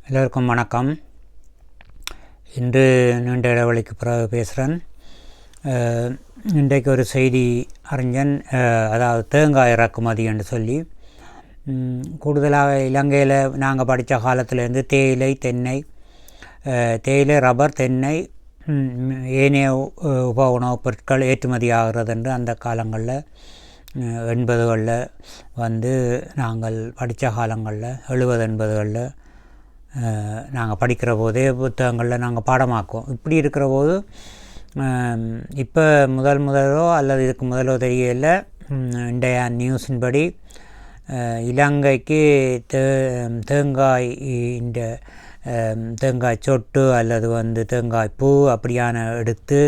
எல்லோருக்கும் வணக்கம். இன்று நீண்ட இடைவெளிக்கு பிறகு பேசுகிறேன். இன்றைக்கு ஒரு செய்தி அறிஞன், அதாவது தேங்காய் இறக்குமதி என்று சொல்லி, கூடுதலாக இலங்கையில் நாங்கள் படித்த காலத்திலேருந்து தேயிலை, ரப்பர், தென்னை, ஏனைய உப உணவுப் பொருட்கள் ஏற்றுமதி ஆகிறது என்று அந்த காலங்களில் 80களில் நாங்கள் படித்த காலங்களில் 70-80களில் நாங்கள் படிக்கிற போதே புத்தகங்களில் நாங்கள் பாடமாக்குவோம். இப்படி இருக்கிற போது இப்போ முதலோ அல்லது இதுக்கு முதலோ தெரியல, இன்றைய நியூஸின்படி இலங்கைக்கு தேங்காய் சொட்டு அல்லது தேங்காய் பூ அப்படியான எடுத்து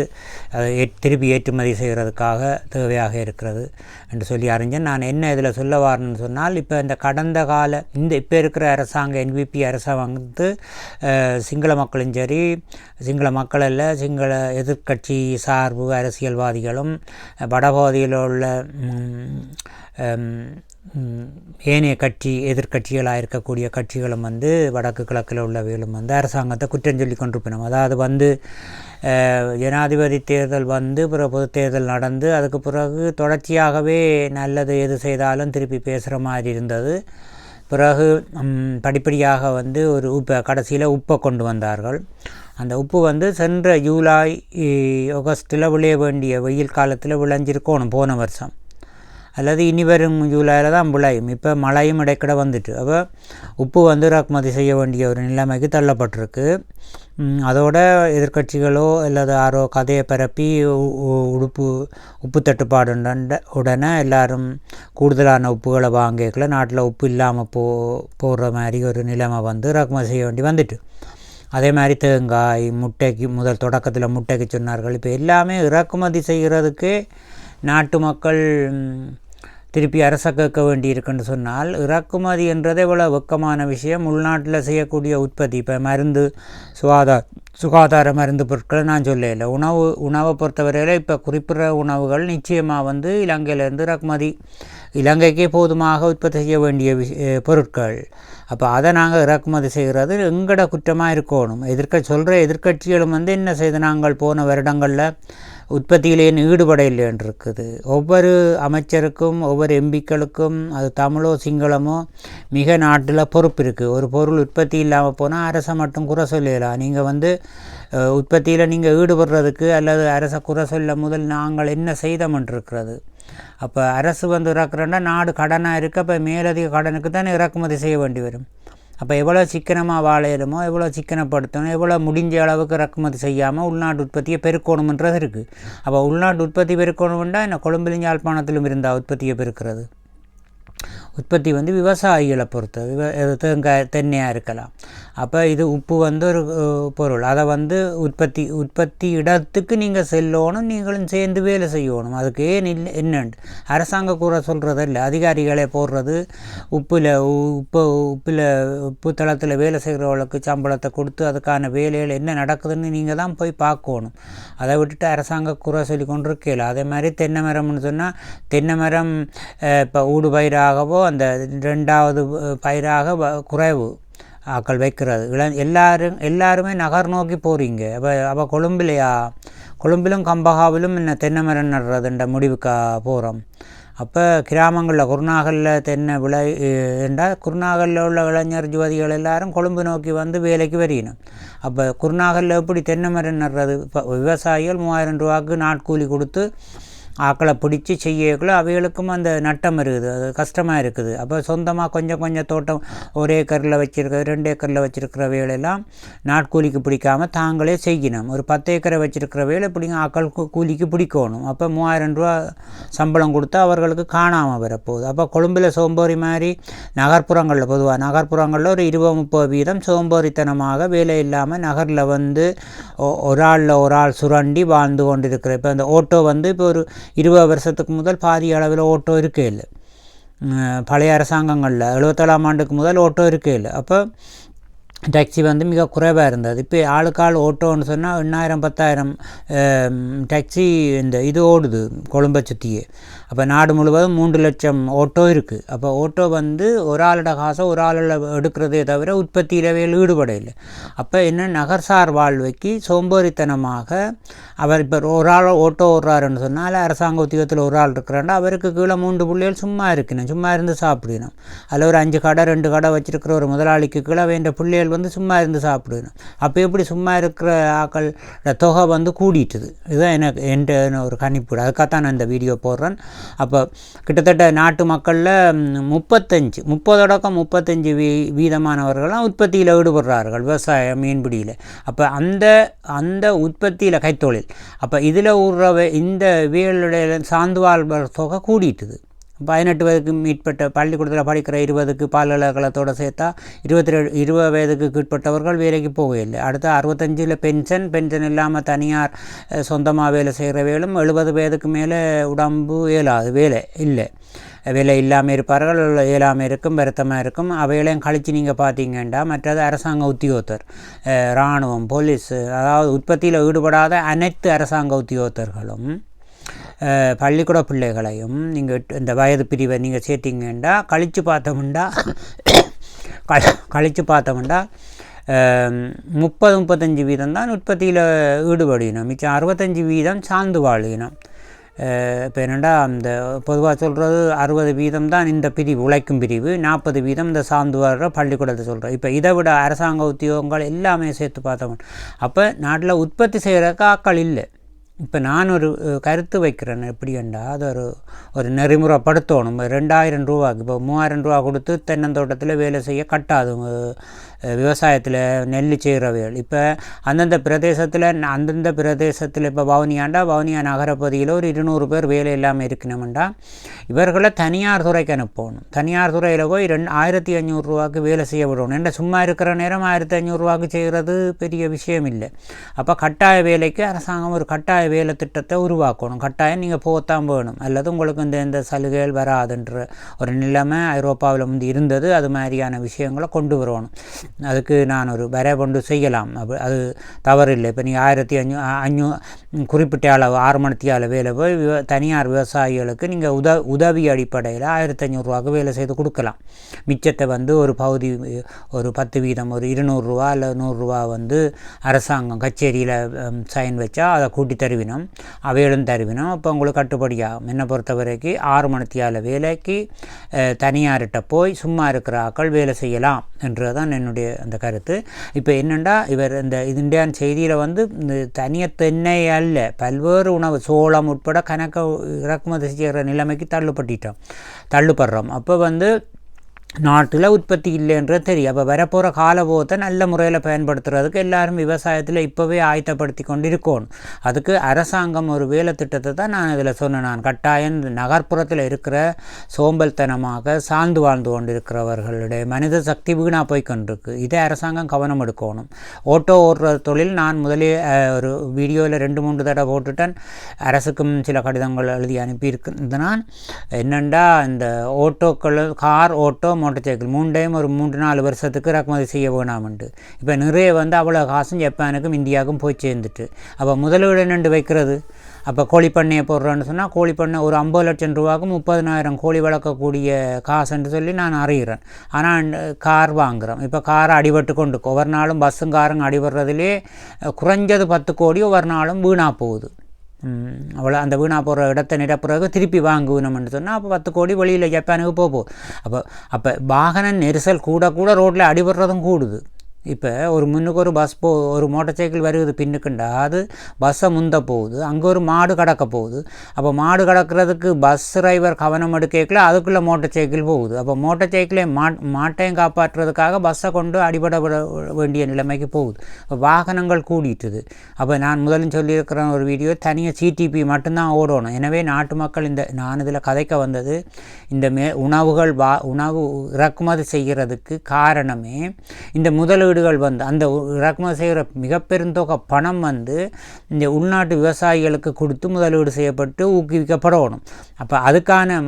அதை திருப்பி ஏற்றுமதி செய்கிறதுக்காக தேவையாக இருக்கிறது என்று சொல்லி அறிஞன். நான் என்ன இதில் சொல்ல வரேன்னு சொன்னால், இப்போ இந்த கடந்த கால இப்போ இருக்கிற அரசாங்கம், NVP அரசாங்கம் சிங்கள மக்களும் சரி, சிங்கள மக்கள் அல்ல, சிங்கள எதிர்க்கட்சி சார்பு அரசியல்வாதிகளும் வடபகுதியில் உள்ள ஏனைய எதிர்கட்சிகளாக இருக்கக்கூடிய கட்சிகளும் வடக்கு கிழக்கில் உள்ளவைகளும் அரசாங்கத்தை குற்றம் சொல்லி கொண்டிருப்பினோம். அதாவது ஜனாதிபதி தேர்தல் பிறகு பொது தேர்தல் நடந்து அதுக்கு பிறகு தொடர்ச்சியாகவே நல்லது எது செய்தாலும் திருப்பி பேசுகிற மாதிரி இருந்தது. பிறகு படிப்படியாக ஒரு கடைசியில் உப்பை கொண்டு வந்தார்கள். அந்த உப்பு சென்ற ஜூலை ஆகஸ்ட்டில் விளைய வேண்டிய வெயில் காலத்தில் விளைஞ்சிருக்கணும் போன வருஷம், அல்லது இனி வரும் ஜூலையில் தான் விளையும். இப்போ மழையும் இடைக்கிட வந்துட்டு, அப்போ உப்பு இறக்குமதி செய்ய வேண்டிய ஒரு நிலைமைக்கு தள்ளப்பட்டிருக்கு. அதோட எதிர்கட்சிகளோ அல்லது யாரோ கதையை பரப்பி உப்பு தட்டுப்பாடு உடனே எல்லோரும் கூடுதலான உப்புகளை வாங்கிக்கல, நாட்டில் உப்பு இல்லாமல் போடுற மாதிரி ஒரு நிலைமை இறக்குமதி செய்ய வேண்டி வந்துட்டு. அதே மாதிரி தேங்காய், முட்டைக்கு தொடக்கத்தில் முட்டைக்கு சொன்னார்கள். இப்போ எல்லாமே இறக்குமதி செய்கிறதுக்கு நாட்டு மக்கள் திருப்பி அரச கேட்க வேண்டி இருக்குன்னு சொன்னால், இறக்குமதி என்றதே இவ்வளோ வெக்கமான விஷயம். உள்நாட்டில் செய்யக்கூடிய உற்பத்தி, இப்போ மருந்து, சுகாதார மருந்து பொருட்களை நான் சொல்லலை. உணவை பொறுத்தவரையில் இப்போ குறிப்பிட்ட உணவுகள் நிச்சயமாக இலங்கையிலேருந்து இறக்குமதி, இலங்கைக்கே போதுமாக உற்பத்தி செய்ய வேண்டிய பொருட்கள். அப்போ அதை நாங்கள் இறக்குமதி செய்கிறது எங்கட குற்றமாக இருக்கணும். எதிர்கட்சிகளும் என்ன செய்து, நாங்கள் போன வருடங்களில் உற்பத்தியிலே ஈடுபட இல்லைன்னு இருக்குது. ஒவ்வொரு அமைச்சருக்கும், ஒவ்வொரு எம்பிக்களுக்கும், அது தமிழோ சிங்களமோ, மிக நாட்டில் பொறுப்பு இருக்குது. ஒரு பொருள் உற்பத்தி இல்லாமல் போனால் அரசை மட்டும் குறை சொல்லலாம். நீங்கள் உற்பத்தியில் நீங்கள் ஈடுபடுறதுக்கு அல்லது அரசை குறை சொல்ல முதல் நாங்கள் என்ன செய்தோம்ன்றிருக்கிறது. அப்போ அரசு இறக்குறேன்னா நாடு கடனாக இருக்குது. அப்போ மேலதிக கடனுக்கு தான் இறக்குமதி செய்ய வேண்டி வரும். அப்போ எவ்வளோ சிக்கனமாக வாழையிலுமோ, எவ்வளோ சிக்கனப்படுத்தணும், எவ்வளோ முடிஞ்ச அளவுக்கு இறக்குமதி செய்யாமல் உள்நாட்டு உற்பத்தியை பெருக்கணுன்றது இருக்குது. அப்போ உள்நாட்டு உற்பத்தி பெருக்கணும்னா என்ன, கொழும்பிலும் யாழ்ப்பாணத்திலும் இருந்தால் உற்பத்தியை பெருக்கிறது. உற்பத்தி விவசாயிகளை பொறுத்த தென்னையாக இருக்கலாம். அப்போ இது உப்பு ஒரு பொருள், அதை உற்பத்தி இடத்துக்கு நீங்கள் செல்லணும், நீங்களும் சேர்ந்து வேலை செய்யணும். அதுக்கு ஏன் என்னண்டு அரசாங்க கூற சொல்கிறதில்லை, அதிகாரிகளே போடுறது. உப்பு தளத்தில் வேலை செய்கிறவர்களுக்கு சம்பளத்தை கொடுத்து அதுக்கான வேலைகள் என்ன நடக்குதுன்னு நீங்கள் தான் போய் பார்க்கணும். அதை விட்டுட்டு அரசாங்க கூற சொல்லி கொண்டு இருக்கல. அதே மாதிரி தென்னை மரம்னு சொன்னால், தென்னை மரம் இப்போ ஊடு பயிராகவோ அந்த 2வது பயிராக குறைவு ஆக்கள் வைக்கிறது. எல்லாருமே நகர் நோக்கி போகிறீங்க. அப்போ கொழும்பிலும் கம்பகாவிலும் என்ன தென்னை மரம் நடுறதுன்ற முடிவுக்கா போகிறோம். அப்போ கிராமங்களில் குருநாகலில் தென்னை என்றால் குருநாகலில் உள்ள இளைஞர் யுவதிகள் எல்லாரும் கொழும்பு நோக்கி வேலைக்கு வரணும். அப்போ குருநாகலில் எப்படி தென்னை மரம் நடுறது? இப்போ விவசாயிகள் 3000 ரூபாய்க்கு நாட்கூலி கொடுத்து ஆக்களை பிடிச்சி செய்யக்குள்ள அவைகளுக்கும் அந்த நட்டம் இருக்குது, அது கஷ்டமாக இருக்குது. அப்போ சொந்தமாக கொஞ்சம் தோட்டம் 1 ஏக்கரில் வச்சுருக்க 2 ஏக்கரில் வச்சுருக்கிறவைகளெல்லாம் நாட்கூலிக்கு பிடிக்காமல் தாங்களே செய்யணும். ஒரு 10 ஏக்கரை வச்சுருக்கிறவைகளை பிடிங்க ஆக்கள் கூலிக்கு பிடிக்கணும். அப்போ 3000 ரூபா சம்பளம் கொடுத்தா அவர்களுக்கு காணாமல் வரப்போகுது. அப்போ கொழும்பில் சோம்பேறி மாதிரி பொதுவாக நகர்ப்புறங்களில் ஒரு 20-30% சோம்பேறித்தனமாக வேலை இல்லாமல் நகரில் ஒரு ஆள் சுரண்டி வாழ்ந்து கொண்டு இருக்கிற. இப்போ அந்த ஓட்டோ இப்போ ஒரு 20 வருஷத்துக்கு முதல் பாதி அளவில் ஓட்டோ இருக்கே இல்லை. பழைய அரசாங்கங்களில் 77ஆம் ஆண்டுக்கு முதல் ஓட்டோ இருக்கே இல்லை. அப்போ டாக்ஸி வந்து மிக குறைவாக இருந்தது. இப்போ ஆளுக்காள் ஓட்டோன்னு சொன்னால் 8,000 10,000 டாக்ஸி இந்த இது ஓடுது கொழும்பை சுற்றியே. அப்போ நாடு முழுவதும் 3 லட்சம் ஓட்டோ இருக்குது. அப்போ ஓட்டோ வந்து ஒரு ஆளோட காசை ஒரு ஆளில் எடுக்கிறதே தவிர உற்பத்தியிலவே ஈடுபட இல்லை. அப்போ என்ன நகர்சார் வாழ்வைக்கு சோம்பேறித்தனமாக அவர் இப்போ ஒரு ஆள் ஓட்டோ ஓடுறாருன்னு சொன்னால் அரசாங்க உத்தியோகத்தில் ஒரு ஆள் இருக்கிறாண்டா அவருக்கு கீழே 3 பிள்ளைகள் சும்மா இருக்கணும், சும்மா இருந்து சாப்பிடணும். அதில் ஒரு 5 கடை 2 கடை வச்சுருக்கிற ஒரு முதலாளிக்கு கீழே வேண்ட பிள்ளைகள் வந்து சும்மா இருந்து சாப்பிடணும். அப்போ எப்படி சும்மா இருக்கிற ஆக்களோட தொகை வந்து கூடிட்டுது. இதுதான் எனக்கு என்ற ஒரு கணிப்பு. அதுக்காகத்தான் நான் இந்த வீடியோ போடுறேன். அப்போ கிட்டத்தட்ட நாட்டு மக்களில் 35 வீதமானவர்களாம் உற்பத்தியில் ஈடுபடுறார்கள், விவசாய மீன்பிடியில். அப்போ அந்த உற்பத்தியில் கைத்தொழில். அப்போ இதில் இந்த வேலுடைய சார்ந்து வாழ்வர் தொகை கூடிட்டுது. 18 வயதுக்கு மீட்பட்ட பள்ளிக்கூடத்தில் படிக்கிற 20க்கு பல்கலைக்கழகத்தோடு சேர்த்தா 20 வயதுக்கு கீழ்பட்டவர்கள் வேலைக்கு போகவில்லை. அடுத்த 65 பென்ஷன் இல்லாமல் தனியார் சொந்தமாக வேலை செய்கிற வேலும் 70 வயதுக்கு மேலே உடம்பு இயலாது, வேலை இல்லாமல் இருப்பார்கள், இயலாமல் இருக்கும், வருத்தமாக இருக்கும். அவைகளையும் கழித்து நீங்கள் பார்த்தீங்கன்னா மற்றது அரசாங்க உத்தியோகத்தர், இராணுவம், போலீஸ், அதாவது உற்பத்தியில் ஈடுபடாத அனைத்து அரசாங்க உத்தியோகத்தர்களும் பள்ளிக்கூட பிள்ளைகளையும் நீங்கள் இந்த வயது பிரிவை நீங்கள் சேர்த்திங்கன்னா கழித்து பார்த்தோம்னா 30-35 வீதம் தான் உற்பத்தியில் ஈடுபடினோம். மிச்சம் 65 வீதம் சார்ந்து வாழினோம். இப்போ என்னென்னா அந்த பொதுவாக சொல்கிறது 60 வீதம் தான் இந்த பிரிவு, உழைக்கும் பிரிவு, 40 வீதம் இந்த சார்ந்து வாழ்கிற பள்ளிக்கூடத்தை சொல்கிறோம். இப்போ இதை விட அரசாங்க உத்தியோகங்கள் எல்லாமே சேர்த்து பார்த்தோம். அப்போ நாட்டில் உற்பத்தி செய்கிறதுக்கு ஆட்கள் இல்லை. இப்போ நான் ஒரு கருத்து வைக்கிறேன். எப்படின்னா அது ஒரு நெறிமுறைப்படுத்தணும். 2,000 ரூபாய்க்கு இப்போ 3,000 ரூபா கொடுத்து தென்னந்தோட்டத்தில் வேலை செய்ய கட்டாது. விவசாயத்தில் நெல் செய்கிற வேலை இப்போ அந்தந்த பிரதேசத்தில் இப்போ வவுனியா நகரப்பகுதியில் ஒரு 200 பேர் வேலை இல்லாமல் இருக்கணும்டா இவர்களை தனியார் துறைக்கு அனுப்பணும். தனியார் துறையில் போய் 1,500 ரூபாய்க்கு வேலை செய்ய விடணும். ஏன்னா சும்மா இருக்கிற நேரம் 1,500 ரூபாய்க்கு செய்கிறது பெரிய விஷயம் இல்லை. அப்போ கட்டாய வேலைக்கு அரசாங்கம் ஒரு கட்டாய வேலை திட்டத்தை உருவாக்கணும். கட்டாயம் நீங்கள் போகத்தான் வேணும், அல்லது உங்களுக்கு இந்த சலுகைகள் வராதுன்ற ஒரு நிலைமை ஐரோப்பாவில் வந்து இருந்தது. அது மாதிரியான விஷயங்களை கொண்டு வரணும். அதுக்கு நான் ஒரு கொண்டு செய்யலாம், அது தவறில்லை. இப்போ நீங்கள் 1,500 குறிப்பிட்ட அளவு 6 மணித்தியால் வேலை போய் தனியார் விவசாயிகளுக்கு நீங்கள் உதவி அடிப்படையில் 1,500 ரூபாய்க்கு வேலை செய்து கொடுக்கலாம். மிச்சத்தை வந்து ஒரு பகுதி ஒரு 10 வீதம் ஒரு 200 ரூபா இல்லை 100 ரூபா வந்து அரசாங்கம் கச்சேரியில் சைன் வச்சா அதை கூட்டி தருவினோம், அவைகளும் தருவினோம். அப்போ உங்களுக்கு கட்டுப்படியாகும். என்னை பொறுத்த வரைக்கும் 6 மணித்தியால் வேலைக்கு தனியார்கிட்ட போய் சும்மா இருக்கிற ஆக்கள் வேலை செய்யலாம் என்றுதான் என்னுடைய அந்த கருத்து. இப்போ என்னென்னா இவர் இந்த இந்தியான் செய்தியில் வந்து இந்த தனியார் தென்னை அல்ல பல்வேறு உணவு சோளம் உட்பட கணக்க இறக்குமதி செய்கிற நிலைமைக்கு தள்ளுப்படுறோம். அப்போ வந்து நாட்டில் உற்பத்தி இல்லைன்றது தெரியும். அப்போ வரப்போகிற காலபோகத்தை நல்ல முறையில் பயன்படுத்துறதுக்கு எல்லாரும் விவசாயத்தில் இப்போவே ஆயத்தப்படுத்தி கொண்டு இருக்கணும். அதுக்கு அரசாங்கம் ஒரு வேலை திட்டத்தை தான் நான் இதில் சொன்னேன். நான் கட்டாயம் நகர்ப்புறத்தில் இருக்கிற சோம்பல்தனமாக சார்ந்து வாழ்ந்து கொண்டு இருக்கிறவர்களுடைய மனித சக்தி வீணாக போய் கொண்டிருக்கு. இதை அரசாங்கம் கவனம் எடுக்கணும். ஓட்டோ ஓடுற தொழில் நான் முதலே ஒரு வீடியோவில் 2-3 தடவை போட்டுட்டேன். அரசுக்கும் சில கடிதங்கள் எழுதி அனுப்பியிருக்கிறேன். என்னென்னா இந்த ஓட்டோக்கள் கார் ஓட்டோ மோட்டர் சைக்கிள் 3 ஒரு 3-4 வருஷத்துக்கு இறக்குமதி செய்ய வேணாம்ண்டு. இப்போ நிறைய வந்து அவ்வளோ காசும் ஜப்பானுக்கும் இந்தியாவுக்கும் போய் சேர்ந்துட்டு அப்போ முதலீடு நின்று வைக்கிறது. அப்போ கோழிப்பண்ணையை போடுறோன்னு சொன்னால் கோழிப்பண்ணை ஒரு 50 லட்சம் ரூபாய்க்கு 30,000 கோழி வளர்க்கக்கூடிய காசுன்னு சொல்லி நான் அறிகிறேன். ஆனால் கார் வாங்குகிறோம். இப்போ காரை அடிபட்டு கொண்டு ஒவ்வொரு நாளும் பஸ்ஸும் காரும் அடிபடுறதுலே குறைஞ்சது 10 கோடி ஒவ்வொரு நாளும் வீணாக போகுது. அவ்வளோ அந்த வீணாக போகிற இடத்தை நிரப்புறதுக்கு திருப்பி வாங்குவோம்னு சொன்னால் அப்போ 10 கோடி வெளியில் ஜப்பானுக்கு போகும். அப்போ வாகன நெரிசல் கூட ரோட்டில் அடிபடுறதும் கூடுது. இப்போ ஒரு முன்னுக்கு ஒரு பஸ் ஒரு மோட்டர் சைக்கிள் வருது பின்னுக்குண்டா அது பஸ்ஸை முந்த போகுது, அங்கே ஒரு மாடு கடக்க போகுது. அப்போ மாடு கடக்கிறதுக்கு பஸ் டிரைவர் கவனம் எடுக்கல, அதுக்குள்ளே மோட்டர் சைக்கிள் போகுது. அப்போ மோட்டர் சைக்கிளை மாட்டையும் காப்பாற்றுறதுக்காக பஸ்ஸை கொண்டு அடிபட வேண்டிய நிலைமைக்கு போகுது. இப்போ வாகனங்கள் கூடிட்டுது. அப்போ நான் முதலும் சொல்லியிருக்கிற ஒரு வீடியோ தனியாக சிடிபி மட்டும்தான் ஓடணும். எனவே நாட்டு மக்கள் நான் இதில் கதைக்க வந்தது இந்த உணவு இறக்குமதி செய்கிறதுக்கு காரணமே இந்த முதலீடு முதலீடுகள் வந்து அந்த இறக்குமதி செய்கிற மிக பெருந்தொகை பணம் வந்து இந்த உள்நாட்டு விவசாயிகளுக்கு கொடுத்து முதலீடு செய்யப்பட்டு ஊக்குவிக்கப்படணும். அப்போ அதுக்கான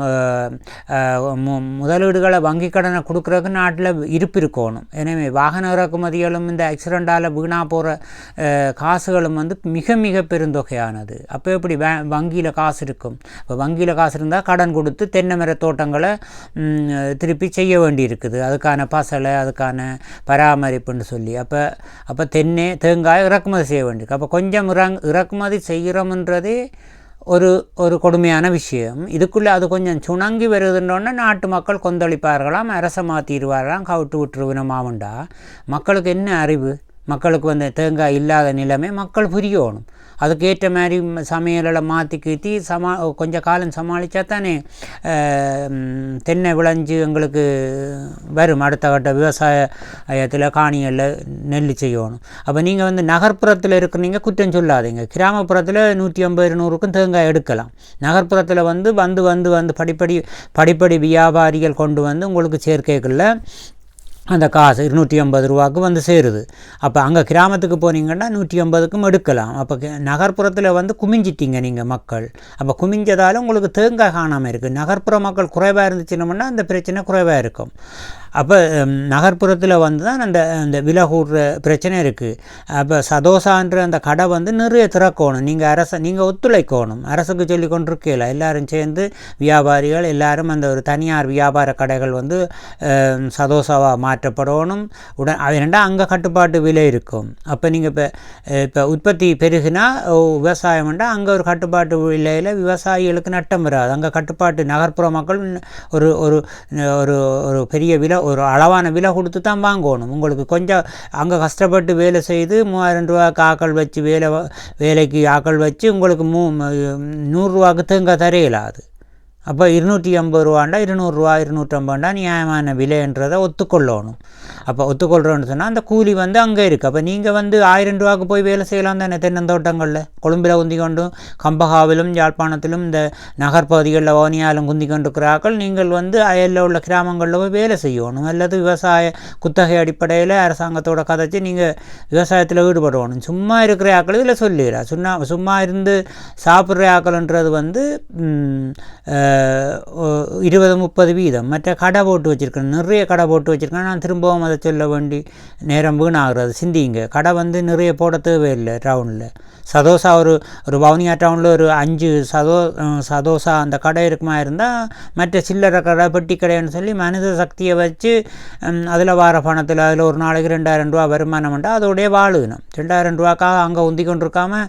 முதலீடுகளை வங்கி கடனை கொடுக்குறதுக்கு நாட்டில் இருப்பு இருக்கணும். எனவே வாகன இறக்குமதிகளும் இந்த ஆக்சிடெண்டால் வீணாக போகிற காசுகளும் வந்து மிக மிக பெருந்தொகையானது. அப்போ எப்படி வங்கியில் காசு இருக்கும்? இப்போ வங்கியில் காசு இருந்தால் கடன் கொடுத்து தென்னை மர தோட்டங்களை திருப்பி செய்ய வேண்டி இருக்குது, அதுக்கான பசலை அதுக்கான பராமரிப்புன்னு சொல்லி. அப்போ தேங்காய் இறக்குமதி செய்ய வேண்டியிருக்கு. அப்போ கொஞ்சம் இறக்குமதி செய்கிறோம்ன்றதே ஒரு கொடுமையான விஷயம். இதுக்குள்ளே அது கொஞ்சம் சுணங்கி வருதுன்னொன்னே நாட்டு மக்கள் கொந்தளிப்பார்களாம், அரசை மாற்றிடுவார்களாம், கவிட்டு விட்டுருவினமாவுண்டா. மக்களுக்கு என்ன அறிவு? மக்களுக்கு வந்து தேங்காய் இல்லாத நிலைமை மக்கள் புரியணும். அதுக்கேற்ற மாதிரி சமையலில் மாற்றி கீற்றி கொஞ்சம் காலம் சமாளித்தா தானே தென்னை விளைஞ்சு எங்களுக்கு வரும். அடுத்த கட்ட விவசாயத்தில் காணிகளில் நெல் செய்யணும். அப்போ நீங்கள் வந்து நகர்ப்புறத்தில் இருக்கிறீங்க குற்றம் சொல்லாதீங்க. கிராமப்புறத்தில் 150-200க்கும் தேங்காய் எடுக்கலாம். நகர்ப்புறத்தில் வந்து படிப்படி வியாபாரிகள் கொண்டு வந்து உங்களுக்கு சேர்க்கைகளில் அந்த காசு 250 ரூபாய்க்கு வந்து சேருது. அப்போ அங்கே கிராமத்துக்கு போனீங்கன்னா 150க்கும் எடுக்கலாம். அப்போ நகர்ப்புறத்தில் வந்து குமிஞ்சிட்டிங்க நீங்கள் மக்கள். அப்போ குமிஞ்சதால் உங்களுக்கு தேங்காய் காணாமல் இருக்குது. நகர்ப்புற மக்கள் குறைவாக இருந்துச்சுன்னோம்னா அந்த பிரச்சனை குறைவாக இருக்கும். அப்போ நகர்ப்புறத்தில் வந்து தான் அந்த விலை கூடுற பிரச்சனை இருக்குது. அப்போ சதோசான்ற அந்த கடை வந்து நிறைய திறக்கணும். நீங்கள் ஒத்துழைக்கணும். அரசுக்கு சொல்லி கொண்டிருக்கல எல்லோரும் சேர்ந்து வியாபாரிகள் எல்லோரும் அந்த ஒரு தனியார் வியாபார கடைகள் வந்து சதோசாவாக மாற்றப்படணும். ரெண்டா அங்கே கட்டுப்பாட்டு விலை இருக்கும். அப்போ நீங்கள் இப்போ உற்பத்தி பெருகினா விவசாயம்ண்டா அங்கே ஒரு கட்டுப்பாட்டு விலையில் விவசாயிகளுக்கு நட்டம் வராது. அங்கே கட்டுப்பாட்டு நகர்ப்புற மக்கள் ஒரு ஒரு பெரிய விலை ஒரு அளவான விலை கொடுத்து தான் வாங்கணும். உங்களுக்கு கொஞ்சம் அங்கே கஷ்டப்பட்டு வேலை செய்து 3000 ரூபாய்க்கு ஆக்கள் வச்சு வேலைக்கு ஆக்கள் வச்சு உங்களுக்கு 100 ரூபாய்க்கு தேங்காய் தரையிலாது. அப்போ 250 ரூபாண்டா 200 ரூபா 250 நியாயமான விலைன்றதை ஒத்துக்கொள்ளணும். அப்போ ஒத்துக்கொள்கிறோன்னு சொன்னால் அந்த கூலி வந்து அங்கே இருக்குது. அப்போ நீங்கள் வந்து 1000 ரூபாய்க்கு போய் வேலை செய்யலாம் தானே தென்னந்தோட்டங்களில். கொழும்பில் குந்தி கொண்டும் கம்பகாவிலும் யாழ்ப்பாணத்திலும் இந்த நகர்பகுதிகளில் ஓனியாலும் குந்தி கொண்டிருக்கிறார்கள். நீங்கள் வந்து அயலில் உள்ள கிராமங்களில் போய் வேலை செய்யணும். அல்லது விவசாய குத்தகை அடிப்படையில் அரசாங்கத்தோட கதைச்சி நீங்கள் விவசாயத்தில் ஈடுபடணும். சும்மா இருக்கிற ஆக்கள் இதில் சொல்லிடலாம். சும்மா இருந்து சாப்பிட்ற ஆக்கள்ன்றது வந்து 20-30 வீதம். மற்ற கடை போட்டு வச்சுருக்கேன், நிறைய கடை போட்டு வச்சுருக்கேன். நான் திரும்பவும் அதை சொல்ல வேண்டி நேரம் வீணாகிறது. சிந்திங்க, கடை வந்து நிறைய போட தேவையில்லை. டவுனில் சதோசா ஒரு வவுனியா டவுனில் ஒரு 5 சதோசா அந்த கடை இருக்குமா இருந்தால் மற்ற சில்லறை கடை பெட்டி கடைன்னு சொல்லி மனித சக்தியை வச்சு அதில் வர பணத்தில் அதில் ஒரு நாளைக்கு 2000 ரூபா வருமானம் உண்டா அதோடைய வாழுகணும். 2000 ரூபாக்காக அங்கே உந்தி கொண்டிருக்காமல்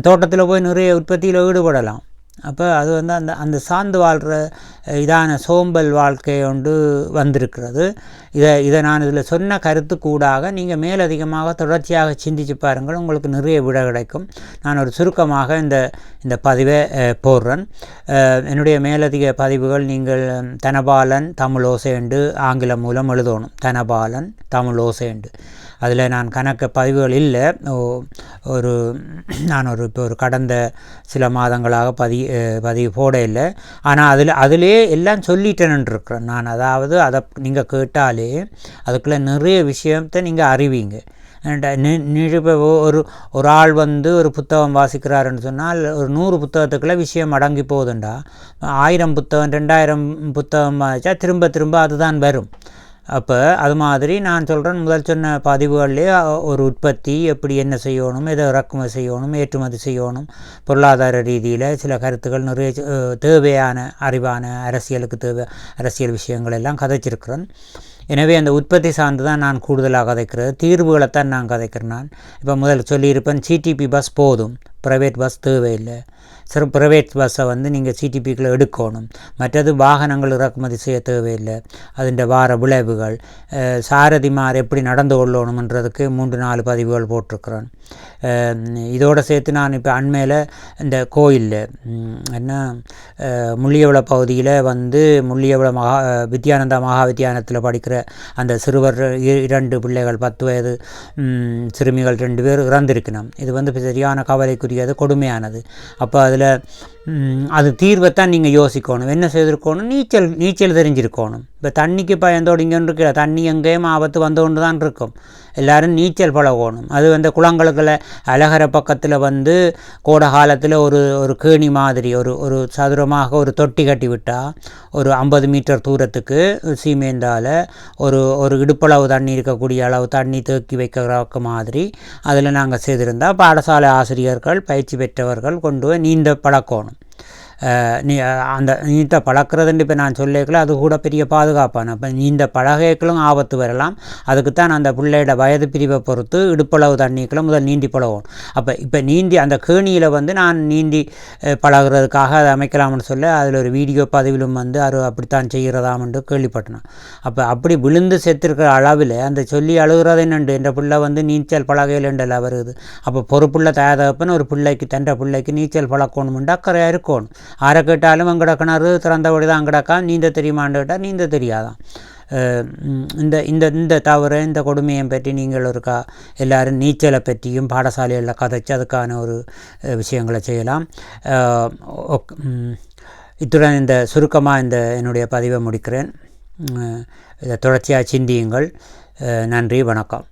தோட்டத்தில் போய் நிறைய உற்பத்தியில் ஈடுபடலாம். அப்போ அது வந்து அந்த சார்ந்து வாழ்கிற இதான சோம்பல் வாழ்க்கை ஒன்று வந்திருக்கிறது. இதை நான் இதில் சொன்ன கருத்து கூடாக நீங்கள் மேலதிகமாக தொடர்ச்சியாக சிந்திச்சு பாருங்கள், உங்களுக்கு நிறைய விடை கிடைக்கும். நான் ஒரு சுருக்கமாக இந்த பதிவை போடுறேன். என்னுடைய மேலதிக பதிவுகள் நீங்கள் தனபாலன் தமிழோசைண்டு ஆங்கிலம் மூலம் எழுதணும். தனபாலன் தமிழோசைண்டு. அதில் நான் கணக்கு பதிவுகள் இல்லை. நான் இப்போ ஒரு கடந்த சில மாதங்களாக பதிவு போட இல்லை. ஆனால் அதிலே எல்லாம் சொல்லிட்டேன்னுருக்கிறேன் நான். அதாவது அதை நீங்கள் கேட்டாலே அதுக்குள்ளே நிறைய விஷயத்தை நீங்கள் அறிவீங்க. இப்போ ஒரு ஆள் வந்து ஒரு புத்தகம் வாசிக்கிறாருன்னு சொன்னால் ஒரு 100 புத்தகத்துக்குள்ளே விஷயம் அடங்கி போகுதுண்டா. 1000 புத்தகம் 2000 புத்தகம் வாசித்தா திரும்ப அதுதான் வரும். அப்போ அது மாதிரி நான் சொல்கிறேன், முதல் சொன்ன பதிவுகள்லேயே ஒரு உற்பத்தி எப்படி என்ன செய்யணும், எதை இறக்குமதி செய்யணும், ஏற்றுமதி செய்யணும், பொருளாதார ரீதியில் சில கருத்துக்கள் நிறைய தேவையான அறிவான அரசியல் விஷயங்கள் எல்லாம் கதைச்சிருக்கிறேன். எனவே அந்த உற்பத்தி சார்ந்து தான் நான் கூடுதலாக கதைக்கிறது. தீர்வுகளைத்தான் நான் கதைக்கிறேன். நான் இப்போ முதல்ல சொல்லியிருப்பேன், சிடிபி பஸ் போதும், ப்ரைவேட் பஸ் தேவையில்லை. ப்ரைவேட் பஸ்ஸை வந்து நீங்கள் சிடிபிக்குள்ளே எடுக்கணும். மற்றது வாகனங்கள் இறக்குமதி செய்ய தேவையில்லை. அதிൻ്റെ வார விளைவுகள், சாரதிமார் எப்படி நடந்து கொள்ளணுன்றதுக்கு 3-4 பதிவுகள் போட்டிருக்கிறேன். இதோடு சேர்த்து நான் இப்போ அண்மையில் இந்த கோயிலில் என்ன முள்ளியவள பகுதியில் வந்து முள்ளியவள வித்யானந்தா மகா வித்யானத்தில் படிக்கிற அந்த சிறுவர் 2 பிள்ளைகள் 10 வயது சிறுமிகள் 2 பேர் இறந்திருக்கணும். இது வந்து சரியான கவலைக்குரியது, கொடுமையானது. அப்போ அது தீர்வைத்தான் நீங்கள் யோசிக்கணும். என்ன செய்திருக்கணும்? நீச்சல் தெரிஞ்சிருக்கணும். இப்போ தண்ணிக்கு பயந்தோடு இங்கே இருக்கிற தண்ணி எங்கேயும் ஆபத்து வந்து கொண்டு தான் இருக்கும். எல்லோரும் நீச்சல் பழகணும். அது வந்து குளங்களுக்குள்ள அழகர பக்கத்தில் வந்து கோடை காலத்தில் ஒரு கேணி மாதிரி ஒரு சதுரமாக ஒரு தொட்டி கட்டி விட்டால் ஒரு 50 மீட்டர் தூரத்துக்கு சீமேந்தால் ஒரு இடுப்பளவு தண்ணி இருக்கக்கூடிய அளவு தண்ணி தேக்கி வைக்கிற மாதிரி அதில் நாங்கள் செய்திருந்தால் பாடசாலை ஆசிரியர்கள் பயிற்சி பெற்றவர்கள் கொண்டு போய் நீந்த பழக்கணும். அந்த நீந்த பழக்கிறதுன்னு இப்போ நான் சொல்லிக்கல, அது கூட பெரிய பாதுகாப்பான. இப்போ நீந்த பழகைகளும் ஆபத்து வரலாம். அதுக்குத்தான் அந்த பிள்ளையோட வயது பிரிவை பொறுத்து இடுப்பளவு தண்ணிக்குள்ள முதல் நீந்தி பழகணும். இப்போ நீந்தி அந்த கேணியில் வந்து நான் நீந்தி பழகிறதுக்காக அதை அமைக்கலாம்னு சொல்ல அதில் ஒரு வீடியோ பதிவிலும் வந்து அது அப்படித்தான் செய்கிறதாம்னு கேள்விப்பட்டேன். அப்படி விழுந்து செத்துருக்கிற அளவில் அந்த சொல்லி அழுகிறது என்னண்டு என்ற பிள்ளை வந்து நீச்சல் பழகையில்ண்டெல்லாம் வருது. அப்போ பொறுப்புள்ள தயாதகப்பன்னு ஒரு பிள்ளைக்கு தண்ட பிள்ளைக்கு நீச்சல் பழக்கணும்னு அக்கறையாக இருக்கணும். ஆரை கேட்டாலும் அங்கட கிணறு திறந்தபடி தான் அங்கடக்கா நீந்த தெரியுமான்னு கேட்டால் நீந்த தெரியாதான். இந்த தவறு இந்த கொடுமையை பற்றி நீங்கள் ஒருக்கா எல்லோரும் நீச்சலை பற்றியும் பாடசாலைகளில் கதைச்சு அதுக்கான ஒரு விஷயங்களை செய்யலாம். இத்துடன் இந்த சுருக்கமாக இந்த என்னுடைய பதிவை முடிக்கிறேன். இதை தொடர்ச்சியாக சிந்தியுங்கள். நன்றி, வணக்கம்.